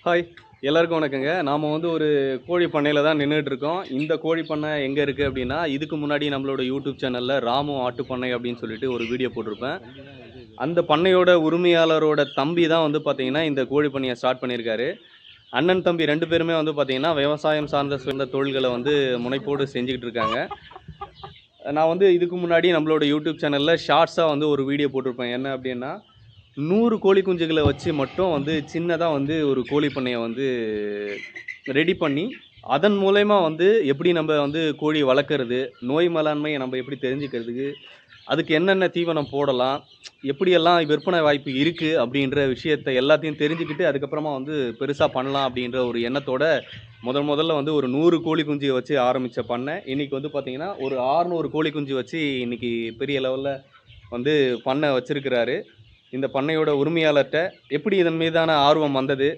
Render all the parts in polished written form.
Hi! எல்லாருக்கும் வணக்கங்க. நாம வந்து ஒரு கோழி பண்ணையில தான் நின்னுட்டு இருக்கோம். இந்த கோழி பண்ணை எங்க இருக்கு அப்டின்னா, இதுக்கு முன்னாடி நம்மளோட யூடியூப் சேனல்ல ராமு ஆட்டு பண்ணை அப்டின்னு சொல்லிட்டு ஒரு வீடியோ போட்டிருப்பேன். அந்த பண்ணையோட உரிமையாளரோட தம்பி தான் வந்து பார்த்தீங்கன்னா, இந்த கோழி பண்ணைய ஸ்டார்ட் பண்ணியிருக்காரு. அண்ணன், தம்பி 2 பேருமே வந்து பார்த்தீங்கன்னா, விவசாயம் சார்ந்த தொழில்கள வந்து முனைப்போடு செஞ்சுகிட்டு இருக்காங்க. நான் வந்து இதுக்கு முன்னாடி நம்மளோட யூடியூப் சேனல்ல ஷார்ட்ஸா வந்து ஒரு வீடியோ போட்டிருப்பேன். என்ன அப்டின்னா, 100 கோழி குஞ்சுகள வச்சு மட்டும் வந்து சின்னதா வந்து ஒரு கோழி பண்ணைய வந்து ரெடி பண்ணி, அதன் மூலியமா வந்து எப்படி நம்ப வந்து கோழி வளர்க்கறது, நோய் மேலாண்மைய நம்ப எப்படி தெரிஞ்சுக்கிறதுக்கு, அதுக்கு என்னென்ன தீவனம் போடலாம், எப்படியெல்லாம் விற்பனை வாய்ப்பு இருக்கு அப்படின்ற விஷயத்த எல்லாத்தையும் தெரிஞ்சுக்கிட்டு, அதுக்கப்புறமா வந்து பெருசா பண்ணலாம் அப்படின்ற ஒரு எண்ணத்தோட, முதல்ல வந்து ஒரு 100 கோழி குஞ்சுய வச்சு ஆரம்பிச்ச பண்ணை, இன்னைக்கு வந்து பார்த்தீங்கன்னா, ஒரு 600 கோழி குஞ்சு வச்சு இன்னைக்கு பெரிய லெவல்ல வந்து பண்ணை வச்சிருக்கிறாரு. இந்த பண்ணையோட உரிமையாளர்ட்ட எப்படி இதன் மீதான ஆர்வம் வந்தது?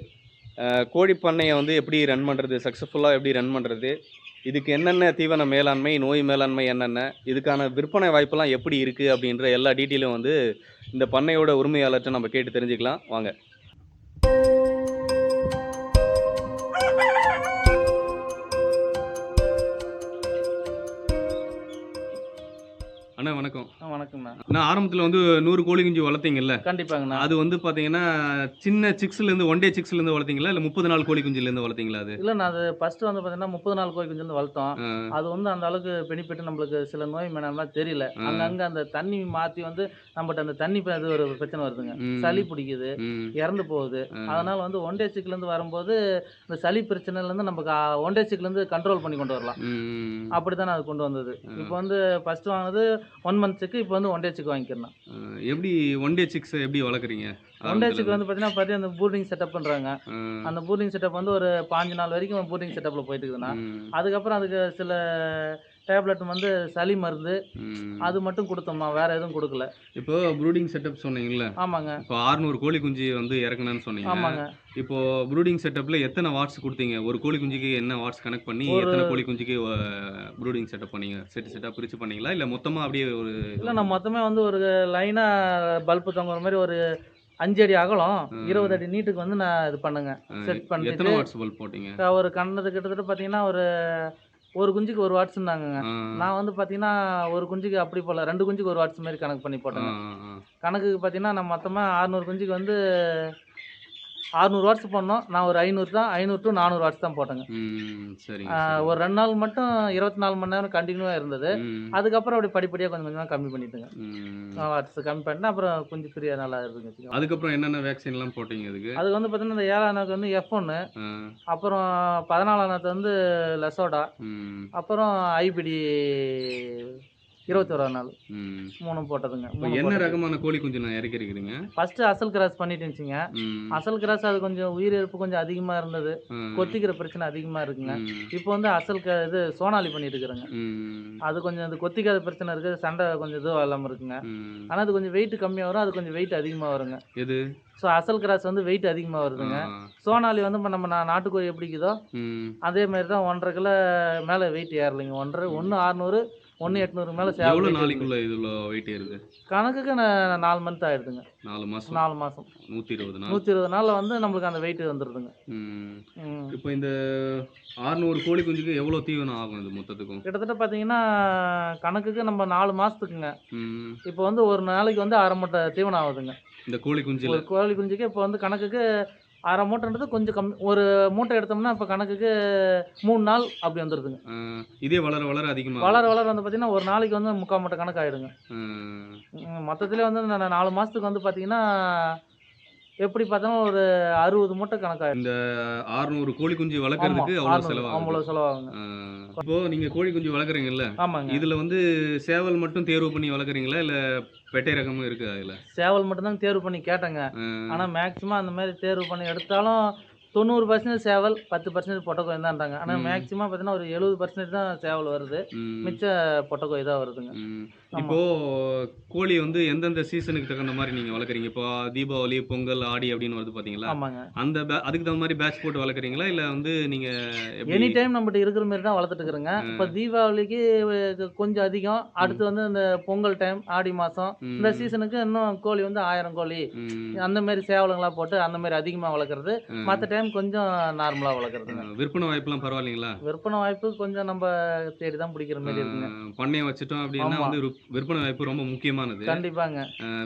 கோழி பண்ணைய வந்து எப்படி ரன் பண்றது? சக்சஸ்ஃபுல்லா எப்படி ரன் பண்றது? இதுக்கு என்னென்ன தீவன மேலாண்மை, நோய் மேலாண்மை என்னென்ன? இதுக்கான விற்பனை வாய்ப்பெல்லாம் எப்படி இருக்கு? அப்படின்ற எல்லா டீட்டெயிலும் வந்து இந்த பண்ணையோட உரிமையாளர்ட்ட நம்ம கேட்டு தெரிஞ்சுக்கலாம். வாங்க. அண்ணா வணக்கம். வணக்கம்ண்ணா. நான் ஆரம்பத்துல வந்து 100 கோழி குஞ்சு வளர்த்தீங்கல்ல? கண்டிப்பாங்கண்ணா. அது வந்து பார்த்தீங்கன்னா, சின்ன சிக்ஸ்லேருந்து ஒன் டே சிக்ஸ்லேருந்து வளர்த்தீங்களா? இல்ல 30 நாள் கோழி குஞ்சுலேருந்து வளர்த்தீங்களா அது? இல்லண்ணா, அது ஃபர்ஸ்ட்டு வந்து பார்த்தீங்கன்னா, 30 நாள் கோழி குஞ்சு வந்து வளர்த்தோம். ஆ, அது வந்து அந்த அளவுக்கு பெனிஃபிட் நம்மளுக்கு சில நோய் மேலாண்மைலாம் தெரியல. ஆ. அங்கங்க அந்த தண்ணி மாத்தி வந்து நம்மட்ட அந்த தண்ணி இது ஒரு பிரச்சனை வருதுங்க. ம், சளி பிடிக்குது, ம். இறந்து போகுது. ஆ. அதனால வந்து ஒன் டே சிக்லேருந்து வரும்போது, இந்த சளி பிரச்சனையிலேருந்து நமக்கு ஒன் டே சிக்லேருந்து கண்ட்ரோல் பண்ணி கொண்டு வரலாம். ம். அப்படித்தானே அது கொண்டு வந்தது. இப்போ அ, வந்து ஃபர்ஸ்ட்டு வாங்குனது 1 மந்த் சிக்கு, இப்போ வந்து ஒன் டே சிக் வாங்கிக்கிறேன். அ எப்படி ஒன் டே சிக்ஸ் எப்படி வளர்க்குறீங்க? One day sick ஆரம்பத்துலருந்து. வந்து பார்த்தீங்கன்னா, அந்த பூர்டிங் செட்டப் பண்றாங்க. அ, அந்த பூர்டிங் செட்டப் வந்து ஒரு 5 நாள் வரைக்கும் பூர்டிங் செட்டப்ல போயிட்டு இருக்குதுண்ணா. ம், அதுக்கப்புறம் அதுக்கு சில டேப்லெட் வந்து சளி மருந்து, ம். அது மட்டும் குடுத்தோம்மா. வேற எதுவும் குடுக்கல. இப்போ ப்ரூடிங் செட்டப் சொன்னீங்கல்ல? ஆமாங்க, இப்போ 600 கோழி குஞ்சு வந்து இறக்குனேன்னு சொன்னீங்க. ஆமாங்க. இப்போ ப்ரூடிங் செட்டப்ல எத்தன வாட்ஸ் குடுத்தீங்க? ஒரு கோழி குஞ்சுக்கு என்ன வாட்ஸ் கணக்கு பண்ணி, ஒரு எத்தன கோழி குஞ்சுக்கு ப்ரூடிங் செட்டப் பண்ணீங்க? செட்டா பிரிச்சு பண்ணீங்களா? இல்ல மொத்தமா அப்படியே ஒரு இல்ல, நான் மொத்தமே வந்து ஒரு லைனா பல்பு தொங்குற மாரி ஒரு 5 அடி அகலம், அ, 20 அடி நீட்டுக்கு வந்து நான் இது பண்ணேங்க. அ செட் எத்தன பண்ணிட்டு, வாட்ஸ் பல்ப் போட்டீங்க? ஒரு கண்ணது கிட்டத்தட்ட பார்த்தீங்கன்னா, ஒரு குஞ்சுக்கு 1 வாட்ஸ்ன்னாங்கங்க. ஆ, நான் வந்து பார்த்தீங்கன்னா, ஒரு குஞ்சுக்கு அப்படி போல 2 குஞ்சுக்கு 1 வாட்ஸ் மாரி கணக்கு பண்ணி ஆ, போட்டேங்க. ஆ, ஆ. கணக்குக்கு பார்த்தீங்கன்னா, நான் மொத்தமா 600 குஞ்சுக்கு வந்து 600 வாட்ஸ் பண்ணோம். நான் ஒரு 500 தான், 500 டூ 400 வாட்ஸ் தான் போட்டேங்க. ம். சரிங்க, சரிங்க. ஒரு 2 நாள் மட்டும் 24 மணி நேரம் கன்டினியூவா இருந்தது. ம், அதுக்கப்புறம் அப்படியே படிப்படியா கொஞ்சம் கொஞ்சமா கம்மி பண்ணிட்டேங்க. ம். வாட்ஸ் கம்மி பண்ணிட்டேன். அப்புறம் கொஞ்சம் ஃப்ரீயா நல்லா இருக்குன்னு வச்சுக்கோங்க. அதுக்கப்புறம் என்னென்ன வேக்சின்லாம் போட்டீங்க அதுக்கு? அதுக்கு வந்து பார்த்தீங்கன்னா, இந்த 7ஆம் நாளுக்கு வந்து F1, ஆ, அப்புறம் 14ஆம் நாளுக்கு வந்து லெசோடா, ம், அப்புறம் ஐபிடி 21ஆம் நாள். ம். 3ம் போட்டதுங்க. இப்ப 3 என்ன போட்டது. ரகமான கோழி குஞ்சு நான் இறக்கியிருக்கிறீங்க? ஃபர்ஸ்ட்டு அசல் கிராஸ் பண்ணிட்டு இருந்துச்சுங்க. ம், அசல் கிராஸ் அது கொஞ்சம் உயிரிழப்பு கொஞ்சம் அதிகமா இருந்தது. ம், கொத்திக்கிற பிரச்சனை அதிகமா இருக்குங்க. ம், இப்போ வந்து அசல் இது சோனாலி பண்ணிட்டு இருக்கிறேங்க. ம், அது கொஞ்சம் அது கொத்திக்காத பிரச்சனை இருக்கு. சண்டை கொஞ்சம் இதுவா இல்லாம இருக்குங்க. ம். ஆனா, அது கொஞ்சம் வெயிட் கம்மியா வரும். அது கொஞ்சம் வெயிட் அதிகமா வருங்க. எது? ஸோ, அசல் கிராஸ் வந்து வெயிட் அதிகமா ஆ, வருதுங்க. சோனாலி வந்து இப்ப நம்ம நாட்டுக்கோழி எப்படி இருக்குதோ, ம். அதே மாரி தான் 1 1/2 கிலோ மேல வெயிட் ஏறலைங்க. 1 600, 1 800 மேல எவ்வளோ வெயிட் நாளைக்குள்ள இருந்துச்சு. இதுல வெயிட் ஏறுது? கணக்குக்கு 4 மந்த் ஆயிடுதுங்க. 4 மாசம். 4 மாசம். 120 நாள். 120 நாள்ல வந்து நம்மளுக்கு அந்த வெயிட் வந்துருதுங்க. ம். ம். இப்ப இந்த 600 கோழி குஞ்சுக்கு எவ்வளோ தீவனம் ஆகும் இது மொத்தத்துக்கும்? கிட்டத்தட்ட பார்த்தீங்கன்னா, கணக்குக்கு நம்ம 4 மாசத்துக்குங்க. ம். இப்போ வந்து ஒரு நாளைக்கு வந்து 1/2 மூட்டை தீவனம் ஆகுதுங்க. இந்த கோழி குஞ்சுல. ஒரு கோழி குஞ்சுக்கு இப்போ வந்து கணக்குக்கு 1/2 மூட்டைன்றது கொஞ்சம் கம்மி. ஒரு மூட்டை எடுத்தோம்னா, இப்ப கணக்குக்கு 3 நாள் அப்படி வந்துருதுங்க. ஆ, இதே வளர வளர அதிகமாகும். வளர வளர வந்து பார்த்தீங்கன்னா, ஒரு நாளைக்கு வந்து 3/4 மூட்டை கணக்கு ஆயிடுங்க. ம். மொத்தத்திலே வந்து நான் 4 மாசத்துக்கு வந்து பார்த்தீங்கன்னா, எப்படி பார்த்தாலும் ஒரு 60 மூட்டை கணக்காயிடும். இந்த 600 கோழி குஞ்சு ஆமா, வளர்க்கறதுக்கு அவ்வளோ 600 செலவாகுது. அவ்வளோ செலவாகுங்க. ஆ. இப்போ நீங்க கோழி குஞ்சு வளர்க்குறீங்கல்ல, ஆமாங்க. இதுல வந்து சேவல் மட்டும் தேர்வு பண்ணி வளர்க்குறீங்களா? இல்ல பெட்டை ரகமும் இருக்கா அதுல? சேவல் மட்டும் தான் தேர்வு பண்ணி கேட்டேங்க. ஆ. ஆனா, மேக்ஸிமம் அந்த மாரி தேர்வு பண்ணி எடுத்தாலும் 90% சேவல், 10% பொட்டைக்கோழி தான்றாங்க. ஆனா, ம். மேக்ஸிமம் பார்த்தீங்கன்னா, ஒரு 70% தான் சேவல் வருது. ம். மிச்ச பொட்டைக்கோழி தான் வருதுங்க. ம். இப்போ கோழி வந்து எந்தெந்த சீசனுக்கு தகுந்த மாதிரி நீங்க வளர்க்குறீங்க? இப்போ தீபாவளி, பொங்கல், ஆடி அப்படின்னு வருது பாத்தீங்களா? ஆமாங்க. அந்த அதுக்கு தகுந்த மாதிரி பேட்ச் போட்டு வளர்க்குறீங்களா? இல்ல வந்து நீங்க எப்படி? எனி டைம் நம்மட்ட இருக்கிற மாரி தான் வளர்த்துட்டு இருக்கிறேங்க. இப்ப தீபாவளிக்கு கொஞ்சம் அதிகம். அடுத்து வந்து இந்த பொங்கல் டைம், ஆடி மாசம் இந்த ம், சீசனுக்கு இன்னும் கோழி வந்து 1000 கோழி ம், அந்த மாரி சேவலுங்களா போட்டு அந்த மாரி அதிகமா வளர்க்குறது. மத்த டைம் கொஞ்சம் நார்மலா வளர்க்குறதுங்க. விற்பனை வாய்ப்புலாம் பரவாயில்லைங்களா? விற்பனை வாய்ப்பு கொஞ்சம் நம்ப தேடி தான் பிடிக்கிற மாரி இருக்குங்க. பண்ணையம் வச்சுட்டோம் அப்படின்னா ஆமா. வந்து விற்பனை வாய்ப்பு ரொம்ப முக்கியமானது. கண்டிப்பாங்க.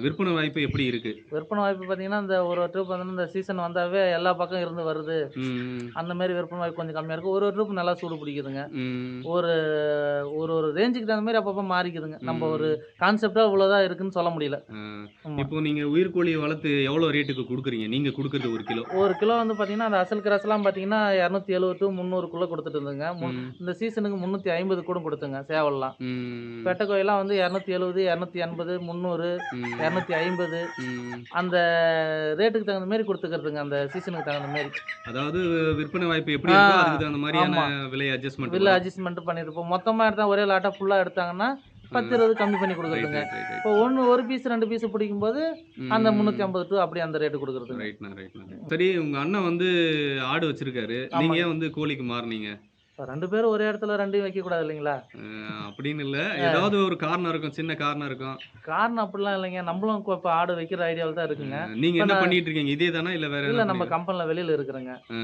விற்பனை வாய்ப்பு எப்படி இருக்கு? விற்பனை வாய்ப்பு பார்த்தீங்கன்னா, இந்த ஒரு ட்ரிப் வந்து இந்த சீசன் வந்தாவே எல்லா பக்கம் இருந்து வருது. ம், அந்த மாரி விற்பனை வாய்ப்பு கொஞ்சம் கம்மியா இருக்கு. ஒரு ட்ரிப் நல்லா சூடு பிடிக்குதுங்க. ம், ஒரு ஒரு ஒரு ரேஞ்சுக்கு தகுந்த மாரி அப்பப்ப மாறிக்குதுங்க. நம்ம ஒரு ம். கான்செப்ட்டா இவ்வளோதான் இருக்குன்னு சொல்ல முடியல. ஆ. ஆமா. இப்போ நீங்க உயிர்கோழிய வளர்த்து எவ்வளோ ரேட்டுக்கு குடுக்குறீங்க? நீங்க குடுக்குறது 1 கிலோ? 1 கிலோ வந்து பார்த்தீங்கன்னா, அந்த அசல் கிராஸ்லாம் பார்த்தீங்கன்னா, 270 டூ 300க்குள்ள குடுத்துட்டு இருந்தேங்க. ம், இந்த சீசனுக்கு 350 கூட குடுத்தேங்க சேவல்லாம். ம், பெட்ட கோழிலாம் வந்து 270, 280, 300, ம், 250 ம். அந்த ரேட்டுக்கு தகுந்த மாரி குடுத்துக்கிறதுங்க. அந்த சீசனுக்கு தகுந்த மாரி. அதாவது விற்பனை வாய்ப்பு எப்படி ஆ, இருக்கோ, அதுக்கு தகுந்த மாரியான ஆமா. விலை அட்ஜஸ்ட்மென்ட் வில்ல வரும். அட்ஜஸ்ட்மென்ட் பண்ணியிருப்போம். மொத்தமா எடுத்தா ஒரே லாட்டா ஃபுல்லா எடுத்தாங்கன்னா, 10, ம். 20 கம்மி பண்ணி ரைட், குடுக்குறதுங்க. Right, right, right. இப்போ 1 பீஸ் 2 பீஸ் பிடிக்கும்போது, அந்த ம். 350 டூ அப்படி அந்த ரேட்டு குடுக்குறதுங்க. ரைட்ண்ணா, ரைட்ண்ணா. சரி, உங்க அண்ணன் வந்து ஆடு வச்சிருக்காரு. நீங்க ஆமாங்க. ஏன் வந்து கோழிக்கு மாறுனீங்க? இப்ப 2 பேரும் ஒரே இடத்துல 2யும் வைக்கக்கூடாது இல்லைங்களா? அப்படின்னு இல்ல. அ ஏதாவது ஒரு காரணம் இருக்கும். சின்ன காரணம் இருக்கும். காரணம் அப்படிலாம் இல்லைங்க. நம்மளும் இப்ப ஆடு வைக்கிற ஐடியால தான் இருக்குங்க. நீங்க இப்ப என்ன நான் பண்ணிட்டு இருக்கீங்க? இதே தானா? இல்ல வேற இல்ல எதாவது நம்ம பண்ணி கம்பெனில வெளியில இருக்கிறேங்க. அ,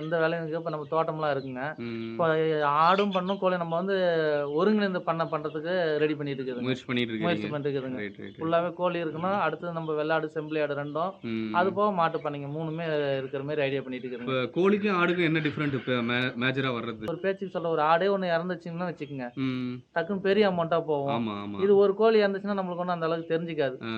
இந்த வேலைக்கு இப்ப நம்ம தோட்டம்லாம் இருக்குங்க. இப்ப ம். ஆடும் பண்ணணும், கோழி நம்ம வந்து ஒருங்கிணைந்த பண்றதுக்கு ரெடி பண்ணிட்டு இருக்குதுங்க. முயற்சி பண்ணிட்டு முயற்சி இருக்கிறீங்க. பண்ணிட்டு இருக்குதுங்க. Right, right, right. ஃபுல்லாவே கோழி இருக்கணும். அடுத்தது நம்ம வெள்ளாடு, செம்பிளி ஆடு 2ம். அது ம். போக மாட்டு பண்ணைங்க 3மே இருக்கிற மாரி ஐடியா பண்ணிட்டு இப்ப இருக்குதுங்க. கோழிக்கும், ஆடுக்கும் என்ன டிஃபரெண்ட் இப்ப மேஜரா வர்றது? ஒரு பேச்சுக்கு சொல்ல ஒரு ஆடே ஒண்ணு இறந்துச்சுன்னு வச்சுக்கங்க. ம். டக்குன்னு பெரிய அமௌண்ட்டா போவும். ஆமா, ஆமா. இது ஒரு கோழி இறந்துச்சுன்னா நம்மளுக்கு ஒண்ணும் அந்த அளவுக்கு தெரிஞ்சுக்காது. அ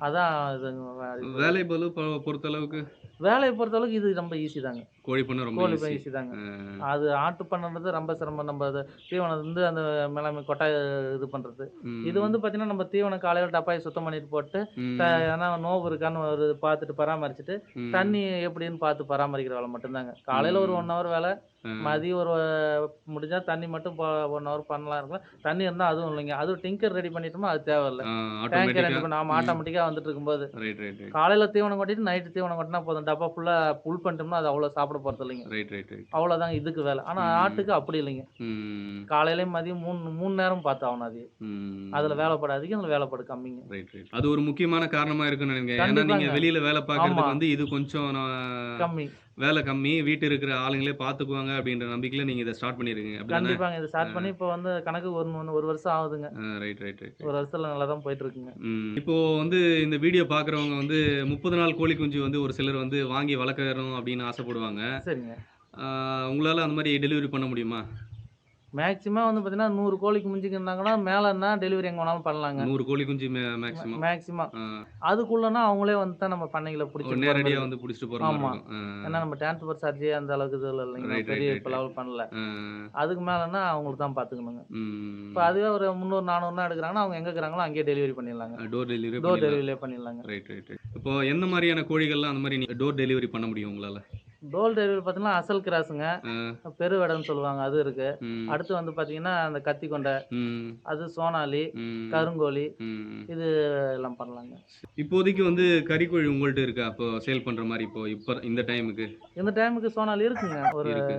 அதான் இதுங்க இப்ப வேலை பளு பொறுத்தளவுக்கு வேலைய பொறுத்தளவுக்கு இது ரொம்ப ஈஸி தாங்க. கோழி பண்ண ரொம்ப கோழி ஈஸி. ஈஸி தாங்க. அ, அது ஆட்டு பண்ணறது ரொம்ப சிரமம். நம்ம அத தீவனம் வந்து அந்த மேலாண்மை கொட்டாய் இது பண்றது. இது ம், வந்து பார்த்தீங்கன்னா, நம்ம தீவனம் காலையில டப்பாய சுத்தம் பண்ணிட்டு போட்டு, ம், ஏன்னா நோவு இருக்கான்னு ஒரு பார்த்துட்டு பராமரிச்சுட்டு, ம், தண்ணி எப்படின்னு பார்த்து பராமரிக்கிற வேலை மட்டும் தாங்க. காலையில ஒரு 1 ம், ஹவர் வேலை, அ, மதியம் ஒரு முடிஞ்சா தண்ணி மட்டும் 1 ஹவர் பண்ணலாம் இருக்கலாம். தண்ணி இருந்தா அதுவும் இல்லைங்க. அதுவும் டிங்கர் ரெடி பண்ணிட்டோமா அது தேவையில்ல. டேங்க் ஆட்டோமேட்டிக்கா. ரெடி பண்ண ஆமா ம். ஆட்டோமேட்டிக்கா வந்துட்டு இருக்கும்போது. Right, right, right. காலையில தீவனம் கொட்டிட்டு, நைட்டு தீவனம் கொட்டுனா போதும். டப்பா ஃபுல்லா ஃபுல் பண்ணிட்டோம்னா, அது அவ்வளோ சாப்பிட போறதில்லைங்க. Right, right, right. அவ்வளோதாங்க இதுக்கு வேலை. ஆனா ம், ஆட்டுக்கு அப்படி இல்லைங்க. ம், காலையிலயும் மதியம் 3 நேரம் பார்த்தாகணும் அதைய. அதுல ம். வேலைப்பாடு அதிகம், இதுல வேலைப்பாடு கம்மிங்க. Right, right. அது ஒரு முக்கியமான காரணமா இருக்குன்னு நினைக்கிறேன். ஏன்னா நீங்க கண்டிப்பாங்க. வெளியில வேலை ஆமா. பார்க்கறதுக்கு வந்து இது கொஞ்சம் கம்மி. வேலை கம்மி. வீட்டு இருக்கிற ஆளுங்களே பார்த்துக்குவாங்க அப்படின்ற நம்பிக்கையில நீங்க இத ஸ்டார்ட் பண்ணியிருக்கீங்க. அப்படிதானே? கண்டிப்பாங்க. இது ஸ்டார்ட் பண்ணி இப்போ வந்து கணக்கு 1 வருஷம் ஆகுதுங்க. Right, right, right, 1 right. வருஷத்துல நல்லா தான் போயிட்டு இருக்குங்க. இப்போ வந்து இந்த வீடியோ பார்க்குறவங்க வந்து 30 நாள் கோழி குஞ்சு வந்து ஒரு சிலர் வந்து வாங்கி வளர்க்கணும் அப்படின்னு ஆசைப்படுவாங்க. சரிங்க. ஆ, உங்களால அந்த மாரி டெலிவரி பண்ண முடியுமா? மேக்ஸிமம் வந்து பார்த்தீங்கன்னா, 100 கோழிக்கு மிஞ்சிக்கிருந்தாங்கன்னா, மேலன்னா டெலிவரி எங்க வேணாலும் பண்ணலாங்க. 100 கோழி குஞ்சு மேக்ஸிமம். மேக்ஸிமம். ஆ, அதுக்குள்ளனா அவங்களே வந்து தான் நம்ம பண்ணையில புடிச்சிட்டு போற மாரி நேரடியா இருக்கும். வந்து புடிச்சிட்டு போற மாரி ஆமா. இருக்கும். ஏன்னா நம்ம டிரான்ஸ்போர்ட் சார்ஜே அந்த அளவுக்கு இதுல இல்லைங்க. நம்ம ரைட், ரைட், பெரிய ரைட், இப்ப ரைட். லெவல் பண்ணல. ஆ, அதுக்கு மேலன்னா அவங்களுக்கு தான் பார்த்துக்கணுங்க. இப்ப ம். அதுவே ஒரு 300, 400னா எடுக்குறாங்கன்னா, அவங்க எங்க இருக்கிறாங்களோ அங்கேயே டெலிவரி பண்ணிடலாங்க. டோர் டெலிவரி டோர் பண்ணிடலாம். டெலிவரிலே பண்ணிடலாங்க. Right, right, right. இப்போ எந்த மாரியான கோழிகள்லாம் அந்த மாரி டோர் டெலிவரி பண்ண முடியும் உங்களால? டோர் டெலிவரி பார்த்தீங்கன்னா, அசல் கிராஸுங்க. ஆ, பெருவெடன்னு சொல்லுவாங்க. அது இருக்கு. ம், அடுத்து வந்து பார்த்தீங்கன்னா, அந்த கத்திக்கொண்டை, ம், அது சோனாலி, ம், கருங்கோழி ம். இது எல்லாம் பண்ணலாங்க. இப்போதைக்கு வந்து கறிக்கோழி உங்கள்ட்ட இருக்கா? அப்போ சேல் பண்ற மாரி இப்ப இந்த டைமுக்கு இந்த டைமுக்கு சோனாலி இருக்குங்க. ஒரு இருக்கு.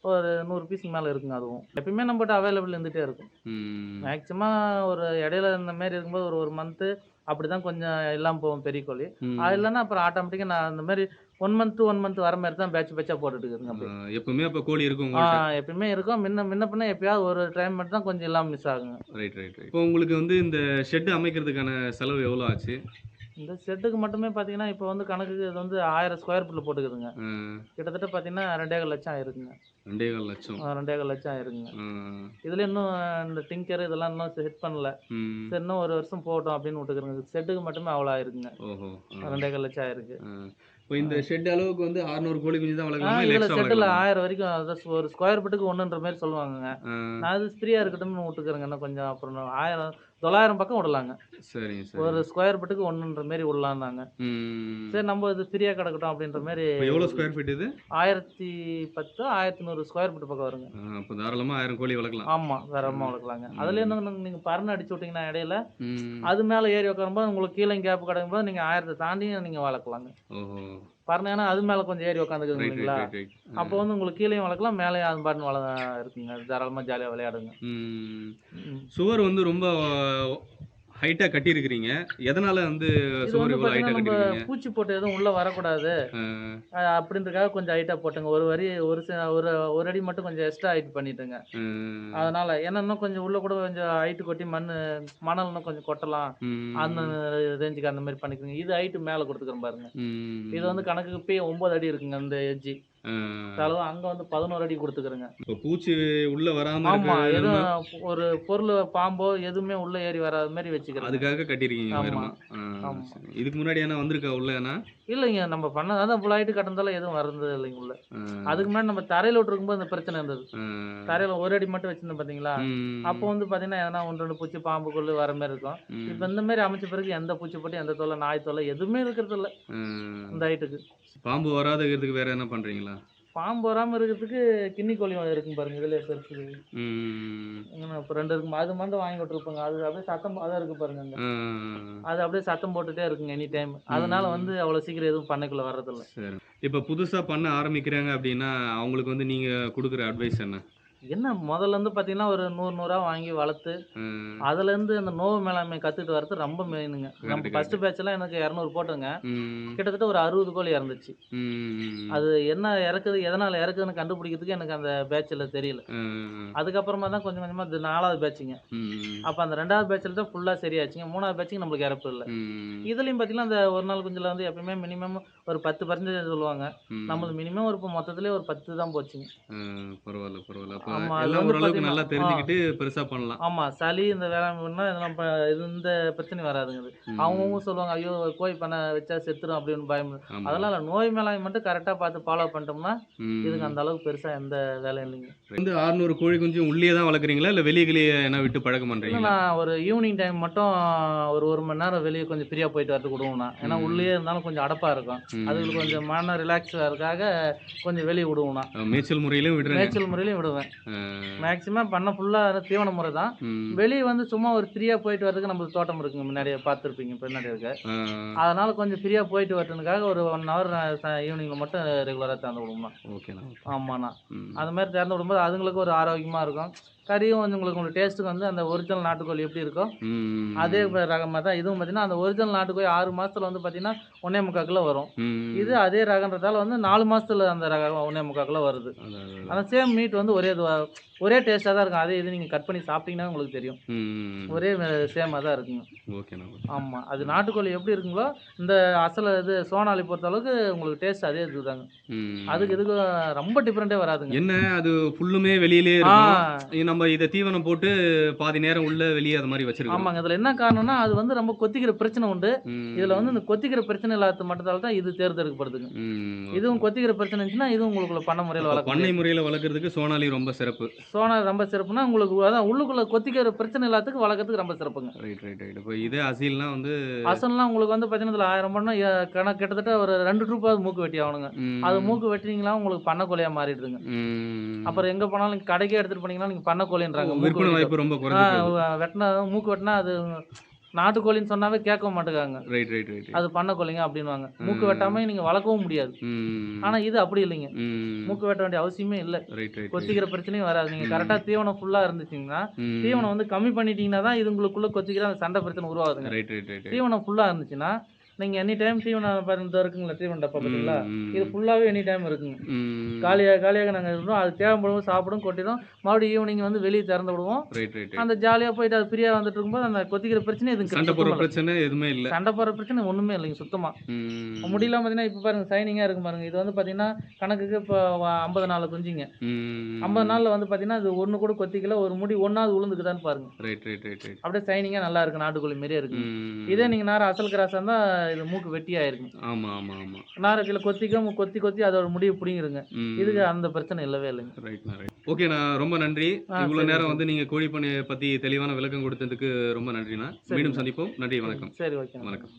ஒரு 100 பீஸுக்கு மேல இருக்குங்க அதுவும். எப்பயுமே நம்மட்ட அவைலபிள் இருந்துட்டே இருக்கும். ம், மேக்ஸிமம் ஒரு இடையில இந்த மாரி இருக்கும்போது ஒரு 1 மந்த்து அப்படிதான் கொஞ்சம் இல்லாம போகும் பெரிய கோழி. அது ம். இல்லன்னா அப்புறம் ஆட்டோமேட்டிக்கா நான் அந்த மாரி 1 மந்த் டூ 1 மந்த் வர மாரி தான் பேட்ச்சா போட்டுட்டு இருக்குதுங்க அப்படியே. எப்பவுமே அப்ப கோழி இருக்கு உங்கள்ட்ட. எப்பயுமே இருக்கும். முன்ன முன்ன பின்ன எப்பயாவது ஒரு டைம் மட்டும் தான் கொஞ்சம் இல்லாம மிஸ் ஆகுங்க. Right, right, right. இப்போ உங்களுக்கு வந்து இந்த ஷெட் அமைக்கிறதுக்கான செலவு எவ்வளோ ஆச்சு? இந்த ஷெட்டுக்கு மட்டுமே பார்த்தீங்கன்னா, இப்போ வந்து கணக்குக்கு இது வந்து 1000 ஸ்கொயர் ஃபீட்ல போட்டுக்குதுங்க. ஆ, கிட்டத்தட்ட பார்த்தீங்கன்னா 2,15 லட்சம் ஆயிருக்குங்க. 2,15,00,000. 2,15 லட்சம் ஆயிருக்குங்க. ஆ, இதுல இன்னும் இந்த டிங்கர் இதெல்லாம் இன்னும் செட் பண்ணல. ம். சரி இன்னும் 1 வருஷம் போகட்டும் அப்படின்னு விட்டுக்கிறேங்க. ஷெட்டுக்கு மட்டுமே அவ்வளோ ஆயிருக்குங்க. ஓஹோ! ஆ, 2,15 லட்சம் ஆயிருக்கு. ஆ. இப்போ இந்த ஷெட் அளவுக்கு வந்து 600 கோழி குஞ்சு தான் வளர்க்கலாமா? இல்ல இதுல எக்ஸ்ட்ரா ஷெட்டுல வளர்க்கலாமா? 1000 வரைக்கும் அதான் ஒரு ஸ்கொயர் ஃபீட்டுக்கு 1ன்ற மாரி சொல்லுவாங்கங்க. ஆ, நான் அது ஃப்ரீயா இருக்கட்டும்னு விட்டுக்கிறேங்க. இன்னும் கொஞ்சம் அப்புறம் 1000 900 பக்கம் விடலாங்க. சரிங்க ஒரு சரி. ஸ்கொயர் ஃபீட்டுக்கு 1ன்ற மாரி விடலான்னாங்க. ம். சரி நம்ம இது ஃப்ரீயா கிடக்கட்டும் அப்படின்ற மாரி இப்போ எவ்வளோ ஸ்கொயர் ஃபீட் இது? 1010 1100 ஸ்கொயர் ஃபீட் பக்கம் வருங்க. அப்போ தாராளமா 1000 கோழி வளர்க்கலாம். ஆமா. தாராளமா ம். வளர்க்கலாங்க. அதுல ம். என்ன நீங்க பரண் அடிச்சு விட்டீங்கன்னா இடையில, ம். அது மேல ஏறி உட்காரும்போது உங்களுக்கு கீழயும் கேப் கிடைக்கும்போது நீங்க 1000 தாண்டியும் நீங்க வளர்க்கலாங்க. ஓஹோ! பரண் ஏன்னா அது மேல கொஞ்சம் ஏறி உட்காந்துக்குதுங்க ரைட், ரைட், இல்லைங்களா? Right, right. அப்போ வந்து உங்களுக்கு கீழயும் வளர்க்கலாம், மேலயும் அது பாட்டுன்னு இருக்குங்க. தாராளமா ஜாலியா விளையாடுங்க. ம். ம். சுவர் வந்து ரொம்ப ஹைட்டா கட்டியிருக்கிறீங்க. எதனால வந்து இது சுவர் வந்து இவ்வளோ பார்த்தீங்கன்னா, ஹைட்டா நம்ப கட்டியிருக்கிறீங்க? பூச்சி போட்டு எதுவும் உள்ள வரக்கூடாது. அ, அப்படின்றதுக்காக கொஞ்சம் ஹைட்டா போட்டேங்க. ஒரு வரி ஒரு அடி மட்டும் கொஞ்சம் எக்ஸ்ட்ரா ஹைட் பண்ணிட்டேங்க. ம். அதனால ஏன்னா இன்னும் கொஞ்சம் உள்ள கூட கொஞ்சம் ஹைட் கொட்டி மணல் இன்னும் கொஞ்சம் கொட்டலாம். அந்த ம். ரேஞ்சுக்கு அந்த மாரி பண்ணிக்கோங்க. இது ஹைட் மேல குடுத்துக்கிறேன் பாருங்க. இது ம். வந்து கணக்குக்கு இப்பயே 9 அடி இருக்குங்க அந்த எட்ஜ். அ. அளவு அங்க வந்து 11 அடி குடுத்துக்கிறேங்க. இப்போ பூச்சி உள்ள வராம ஆமா. இருக்க நம்ம எதுவும் ஒரு பொருள் பாம்போ எதுவுமே உள்ள ஏறி வராத மாரி வச்சுக்கிறேங்க. அதுக்காக கட்டியிருக்கீங்க ஆமா, உயரமா. ஆமா. சரி. இதுக்கு முன்னாடி எதுனா வந்திருக்கா உள்ள எதுனா? இல்லைங்க. நம்ம பண்ணது அதான் இவ்வளோ ஹைட் கட்டுனதால எதுவும் வர்றது இல்லைங்க உள்ள. அ, அதுக்கு முன்னாடி நம்ம தரையில விட்டுருக்கும்போது இந்த பிரச்சனை இருந்தது. அ. தரையில ஒரு அடி மட்டும் வச்சிருந்தோம் பார்த்தீங்களா? அப்போ ம். வந்து பார்த்தீங்கன்னா, எதனா 1, 2 பூச்சி, பாம்பு, கொள்ளு வர மாரி இருக்கும். இப்ப ம். இந்த மாரி அமைச்ச பிறகு எந்த பூச்சி போட்டு, எந்த தொல்ல, நாய் தொல்ல எதுவுமே இருக்கிறதில்ல. ம். இந்த ஹைட்டுக்கு. பாம்பு வராத இருக்கிறதுக்கு வேற என்ன பண்றீங்களா? பாம்பு வராம இருக்கிறதுக்கு கின்னி கோழி இருக்கும் பாருங்க. இதுலயே பெருசு. ம். இப்ப 2 இருக்குங்க. அது மட்டும் வாங்கி விட்டுருப்போங்க. அது அப்படியே சத்தம் அதான் இருக்கு பாருங்க அங்க. அ. அது அப்படியே சத்தம் போட்டுட்டே இருக்குங்க எனி டைம். அதனால ம். வந்து அவ்வளோ சீக்கிரம் எதுவும் பண்ணைக்குள்ள வர்றதில்ல. சரி. இப்ப புதுசா பண்ண ஆரம்பிக்கிறாங்க அப்டின்னா, அவங்களுக்கு வந்து நீங்க குடுக்குற அட்வைஸ் என்ன? என்ன முதல்ல இருந்து பார்த்தீங்கன்னா, ஒரு 100 100ஆ வாங்கி வளர்த்து, ம். அதுலேருந்து அந்த நோவு மேலாண்மை கத்துட்டு வர்றது ரொம்ப மெயினுங்க. நம்ம கரெக்ட், ஃபர்ஸ்ட் கரெக்ட். பேட்ச்லாம் எனக்கு 200 போட்டேங்க. ம். கிட்டத்தட்ட ஒரு 60 கோழி இறந்துச்சு. ம். அது என்ன இறக்குது, எதனால இறக்குதுன்னு கண்டுபிடிக்கிறதுக்கு எனக்கு அந்த பேட்ச்ல தெரியல. ம். அதுக்கப்புறமா தான் கொஞ்சம் கொஞ்சமா இது 4வது பேட்சுங்க. ம். அப்ப அந்த 2வது பேட்ச்ல தான் ஃபுல்லா சரியாச்சுங்க. 3வது பேட்சுக்கு நம்மளுக்கு இறப்பு இல்ல. ம். இதுலயும் பார்த்தீங்கன்னா, அந்த ஒரு நாள் குஞ்சுல வந்து எப்பயுமே மினிமம் ஒரு 10% சொல்லுவாங்க. ம். நம்மளது மினிமம் ஒரு மொத்தத்திலே ஒரு 10 தான் போச்சுங்க. பரவால்ல, பரவால்ல. அப்ப ஆமா. அது எல்லாம் வந்து ஓரளவுக்கு பார்த்தீங்கன்னா நல்லா தெரிஞ்சுக்கிட்டு பெருசா பண்ணலாம். ஆமா. சளி இந்த வேளாண்மைன்னா இதெல்லாம் இந்த பிரச்சனை வராதுங்க இது. அவங்கவங்க ம். சொல்லுவாங்க, "ஐயோ! கோழி பண்ண வச்சா செத்துரும்" அப்படின்னு பயம். ஆமா. அதெல்லாம் இல்ல. நோய் மேலாண்மை மட்டும் கரெக்ட்டா பார்த்து ஃபாலோ பண்ணிட்டோம்னா, இதுக்கு ம். அந்த அளவுக்கு பெருசா எந்த வேலையும் இல்லைங்க. வந்து 600 கோழி குஞ்சும் உள்ளயே தான் வளர்க்குறீங்களா? இல்ல வெளிய கிளிய எதுனா விட்டு பழக்கம் இல்ல பண்றீங்களா? நான் ஒரு ஈவினிங் டைம் மட்டும் ஒரு 1 மணி நேரம் வெளிய கொஞ்சம் ஃப்ரீயா போயிட்டு வரதுக்கு விடுவேன் நான். ஏன்னா ம். உள்ளயே இருந்தாலும் கொஞ்சம் அடப்பா இருக்கும். அதுங்களுக்கு ம். கொஞ்சம் மன ரிலாக்ஸ் ஆகறதுக்காக கொஞ்சம் வெளிய விடுவேன் நான். மேய்ச்சல் முறையிலும் விடுறேங்க. மேய்ச்சல் முறையிலயும் விடுவேன். அ. மேக்ஸிமம் பண்ண ஃபுல்லா தீவன முறை தான். ம். வெளிய வந்து சும்மா ஒரு ஃப்ரீயா போயிட்டு வரதுக்கு நம்மளுக்கு தோட்டம் இருக்குங்க. முன்னாடியே பார்த்துருப்பீங்க பின்னாடி இருக்க. ஆ. அதனால கொஞ்சம் ஃப்ரீயா போயிட்டு வரட்டுனுக்காக ஒரு 1 ஹவர் ஈவினிங்ல மட்டும் ரெகுலரா திறந்து விடுவோம்ண்ணா. ஓகேண்ணா. ஓகே. ஆமாண்ணா. ம். அந்த மாரி திறந்து விடும்போது அதுங்களுக்கு ஒரு ஆரோக்கியமா இருக்கும். கறியும் வந்து உங்களுக்கு டேஸ்ட்டுக்கு வந்து அந்த ஒரிஜினல் நாட்டுக்கோழி எப்படி இருக்கோ, அதே ம். ரகமா தான் இதுவும் பார்த்தீங்கன்னா, அந்த ஒரிஜினல் நாட்டுக்கோழி 6 மாசத்துல வந்து பார்த்தீங்கன்னா, 1 1/4 கிலோ வரும். இது ம். அதே ரகன்றதால வந்து 4 மாசத்துல அந்த ரகம் 1 1/4 கிலோ வருது. அதான், அதான், ஆனா அதான். சேம் மீட் வந்து ஒரே டேஸ்ட்டா தான் இருக்கும். அதே இது நீங்க கட் பண்ணி சாப்பிட்டீங்கன்னா உங்களுக்கு தெரியும். ம். ஒரே சேமா தான் இருக்குங்க. ஓகேண்ணா. ஓகே. ஆமா. அது நாட்டுக்கோழி எப்படி இருக்குங்களோ, இந்த இது சோனாலி பொறுத்த அளவுக்கு உங்களுக்கு டேஸ்ட் அதே இதுதாங்க. அதுக்கு ம். இதுக்கும் ரொம்ப டிஃபரெண்ட்டே வராதுங்க. என்ன அது ஃபுல்லுமே வெளியிலேயே ஆ இருக்கும். நம்ம இத தீவனம் போட்டு பாதி நேரம் உள்ள, வெளிய அது மாரி வச்சிருக்கிறோம். ஆமாங்க. இதுல என்ன காரணம்னா, அது வந்து ரொம்ப கொத்திக்கிற பிரச்சனை உண்டு. இதுல வந்து ம். இந்த கொத்திக்கிற பிரச்சனை இல்லாத மட்டுத்தால தான் இது தேர்ந்தெடுக்கப்படுதுங்க. ம். இதுவும் ஓகே. கொத்திக்கிற பிரச்சனை இருந்துச்சுன்னா, இதுவும் உங்களுக்குள்ள பண்ண முறையில அப்ப வளர்க்க பண்ணை முடியாது. முறையில வளர்க்கறதுக்கு சோனாலி ரொம்ப சிறப்பு. சோனா ரொம்ப சிறப்புனா, உங்களுக்கு அதான் உள்ளுக்குள்ள கொத்திக்கிற பிரச்சனை இல்லாததுக்கு வளர்க்கறதுக்கு ரொம்ப சிறப்புங்க. Right, right, right. இப்ப இதே அசீல்னா வந்து அசல்லாம் உங்களுக்கு வந்து பார்த்தீங்கன்னா, இதுல 1000 பண்ணா கிட்டத்தட்ட ஒரு 2 ட்ரூப்பாவது மூக்கு வெட்டி ஆகணுங்க. அது ம். மூக்கு வெட்டுனீங்களா உங்களுக்கு பண்ணைக்கோழியா மாறிடுதுங்க. ம். அப்புறம் எங்க போனாலும் நீங்க கடைக்கே எடுத்துட்டு போனீங்கன்னா, நீங்க பண்ணைக்கோழின்றாங்க. மூக்கு விற்பனை வெட்டிட்டோம். வாய்ப்பு ரொம்ப ஆ குறைஞ்சு போகுது. வெட்டுனா மூக்கு வெட்டுனா அது நாட்டுக்கோழின்னு சொன்னாவே கேட்கவும் மாட்டுக்காங்க. Right, right, right, right. அது பண்ணைக்கோழிங்க அப்டின்னுவாங்க. மூக்கு ம். வெட்டாமயே நீங்க வளர்க்கவும் முடியாது. ம். ஆனா இது அப்படி இல்லைங்க. ம். மூக்கு வெட்ட வேண்டிய அவசியமே இல்ல. Right, right, right. கொத்திக்கிற பிரச்சனையும் வராது. நீங்க கரெக்ட்டா ம். தீவனம் ஃபுல்லா இருந்துச்சுங்கன்னா, ம். தீவனம் வந்து கம்மி பண்ணிட்டீங்கன்னா தான் இது உங்களுக்குள்ள கொத்திக்கிற அந்த சண்டை பிரச்சனை உருவாகுதுங்க. Right, right, right, right. தீவனம் ஃபுல்லா இருந்துச்சுன்னா, நீங்க எனி டைம் தீவனம் பாருங்க இதோ இருக்குங்களா தீவன டப்பா பார்த்தீங்களா? ம். இது ம். ஃபுல்லாவே எனி டைம் இருக்குங்க. ம். காலியாக நாங்க இருந்தோம். அது தேவைப்படும்போது சாப்பிடும், கொட்டிடும். மறுபடியும் ஈவினிங் வந்து வெளிய திறந்து விடுவோம். Right, right, right. அந்த ஜாலியா போயிட்டு அது ஃப்ரீயா வந்துட்டு இருக்கும்போது, அந்த கொத்திக்கிற பிரச்சனை இதுங்க சண்டை போடுற சுத்தமா இல்ல. பிரச்சனை எதுவுமே இல்ல. சண்டை போடுற பிரச்சனை ஒண்ணுமே இல்லைங்க சுத்தமா. ம். முடியெல்லாம் பார்த்தீங்கன்னா, இப்ப பாருங்க ஷைனிங்கா இருக்கும் பாருங்க. இது வந்து பார்த்தீங்கன்னா, கணக்குக்கு இப்போ 50 நாள் குஞ்சுங்க. 50 ம். நாள்ல வந்து பார்த்தீங்கன்னா, அது ஒண்ணு கூட கொத்திக்கல. ஒரு முடி ஒண்ணாவது உழுந்துக்குதான்னு பாருங்க. Right, right, right, right. அப்படியே ஷைனிங்கா நல்லா இருக்கு. நாட்டுக்கோழி மாரியே இருக்குங்க. இதே ம். நீங்க நேரா அசல் கிராஸா இருந்தா இது மூக்கு வெட்டியாக இருக்கும். ஆமாம் ஆமாம் ஆமாம். நாரைக்கீழ கொத்தி கொத்தி அதோட முடியை பிடிங்கிருங்க. ம். இதுக்கு அந்த பிரச்சனை இல்லவே இல்லைங்க. ரைட்ண்ணா ரைட். ஓகேண்ணா, ரொம்ப நன்றி. இவ்வளோ சரி, நேரம் சரி. வந்து நீங்கள் கோழி பண்ணையை பற்றி தெளிவான விளக்கம் கொடுத்ததுக்கு ரொம்ப நன்றிண்ணா. சரிங்க. மீண்டும் சந்திப்போம். நன்றி, வணக்கம். சரி, ஓகே. வணக்கம்.